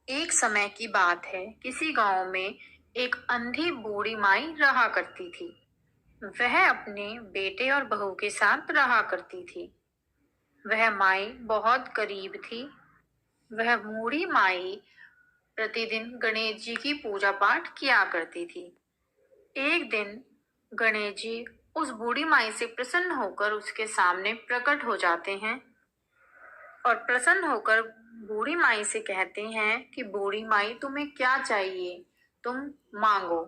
एक समय की बात है, किसी गांव में एक अंधी बूढ़ी माई रहा करती थी। वह अपने बेटे और बहू के साथ रहा करती थी। वह माई बहुत गरीब थी। वह बूढ़ी माई प्रतिदिन गणेश जी की पूजा पाठ किया करती थी। एक दिन गणेश जी उस बूढ़ी माई से प्रसन्न होकर उसके सामने प्रकट हो जाते हैं और प्रसन्न होकर बूढ़ी माई से कहते हैं कि बूढ़ी माई, तुम्हें क्या चाहिए, तुम मांगो।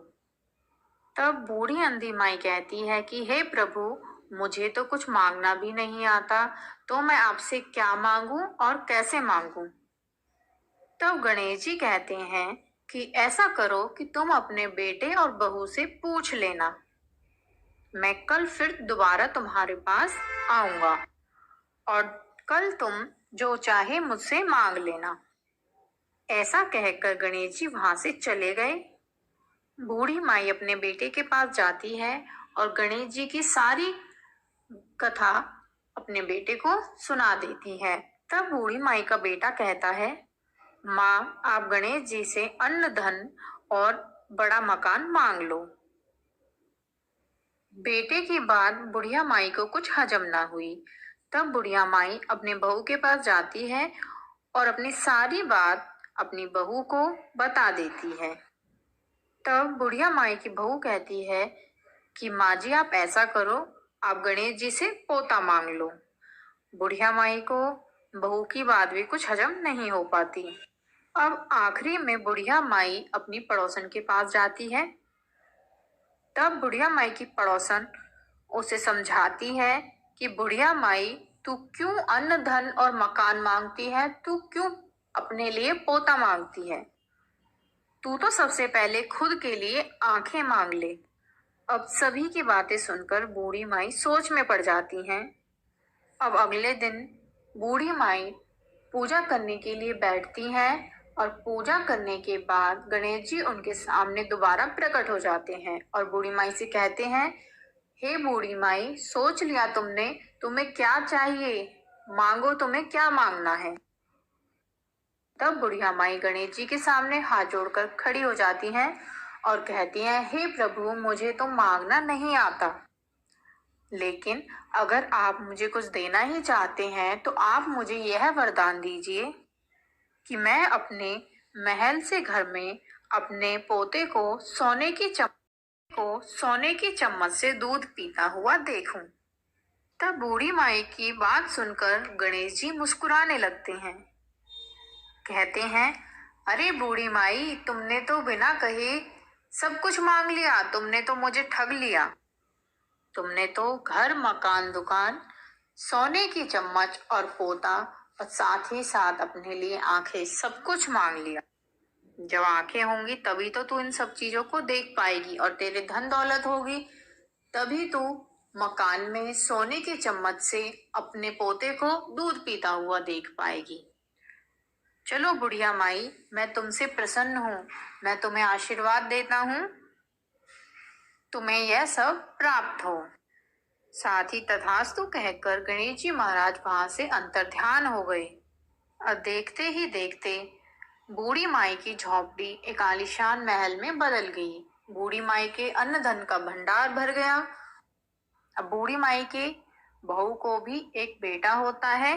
तब बूढ़ी अंधी माई कहती है कि हे प्रभु, मुझे तो कुछ मांगना भी नहीं आता, तो मैं आपसे क्या मांगू और कैसे मांगू। तब गणेश जी कहते हैं कि ऐसा करो कि तुम अपने बेटे और बहू से पूछ लेना। मैं कल फिर दोबारा तुम्हारे पास आऊंगा और कल तुम जो चाहे मुझसे मांग लेना। ऐसा कहकर गणेश जी वहां से चले गए। बूढ़ी माई अपने बेटे के पास जाती है और गणेश जी की सारी कथा अपने बेटे को सुना देती है। तब बूढ़ी माई का बेटा कहता है, माँ, आप गणेश जी से अन्न धन और बड़ा मकान मांग लो। बेटे की बात बुढ़िया माई को कुछ हजम ना हुई। तब बुढ़िया माई अपने बहू के पास जाती है और अपनी सारी बात अपनी बहू को बता देती है। तब बुढ़िया माई की बहू कहती है कि माँ जी, आप ऐसा करो, आप गणेश जी से पोता मांग लो। बुढ़िया माई को बहू की बात भी कुछ हजम नहीं हो पाती। अब आखिरी में बुढ़िया माई अपनी पड़ोसन के पास जाती है। तब बुढ़िया माई की पड़ोसन उसे समझाती है कि बुढ़िया माई, तू क्यों अन्न धन और मकान मांगती है, तू क्यों अपने लिए पोता मांगती है। तू तो सबसे पहले खुद के लिए आंखें मांग ले। अब सभी की बातें सुनकर बूढ़ी माई सोच में पड़ जाती हैं। अब अगले दिन बूढ़ी माई पूजा करने के लिए बैठती हैं और पूजा करने के बाद गणेश जी उनके सामने दोबारा प्रकट हो जाते हैं और बूढ़ी माई से कहते हैं, हे बूढ़ी माई, सोच लिया तुमने, तुम्हें क्या चाहिए, मांगो, तुम्हें क्या मांगना है। तब बुढ़िया माई गणेश जी के सामने हाथ जोड़कर खड़ी हो जाती हैं और कहती हैं, हे प्रभु, मुझे तो मांगना नहीं आता, लेकिन अगर आप मुझे कुछ देना ही चाहते हैं तो आप मुझे यह वरदान दीजिए कि मैं अपने महल से घर में अपने पोते को सोने की चम्मच से दूध पीता हुआ देखूं। तब बूढ़ी माई की बात सुनकर गणेश जी मुस्कुराने लगते हैं। कहते हैं, अरे बूढ़ी माई, तुमने तो बिना कहे सब कुछ मांग लिया, तुमने तो मुझे ठग लिया। तुमने तो घर, मकान, दुकान, सोने की चम्मच और पोता और साथ ही साथ अपने लिए आंखें, सब कुछ मांग लिया। जब आंखें होंगी तभी तो तू इन सब चीजों को देख पाएगी और तेरे धन दौलत होगी तभी तू मकान में सोने की चम्मच से अपने पोते को दूध पीता हुआ देख पाएगी। चलो बुढ़िया माई, मैं तुमसे प्रसन्न हूँ, मैं तुम्हें आशीर्वाद देता हूँ, तुम्हें यह सब प्राप्त हो। साथ ही तथास्तु कहकर गणेश जी महाराज वहां से अंतर्ध्यान हो गए। और देखते ही देखते बूढ़ी माई की झोपड़ी एक आलीशान महल में बदल गई। बूढ़ी माई के अन्न धन का भंडार भर गया। अब बूढ़ी माई के बहू को भी एक बेटा होता है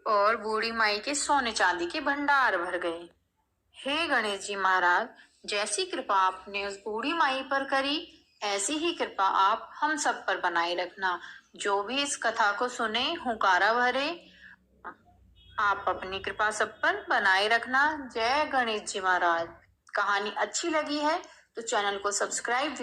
और बूढ़ी माई के सोने चांदी के भंडार भर गए। हे गणेश जी महाराज, जैसी कृपा आपने उस बूढ़ी माई पर करी, ऐसी ही कृपा आप हम सब पर बनाए रखना। जो भी इस कथा को सुने, हुंकारा भरे, आप अपनी कृपा सब पर बनाए रखना। जय गणेश जी महाराज। कहानी अच्छी लगी है तो चैनल को सब्सक्राइब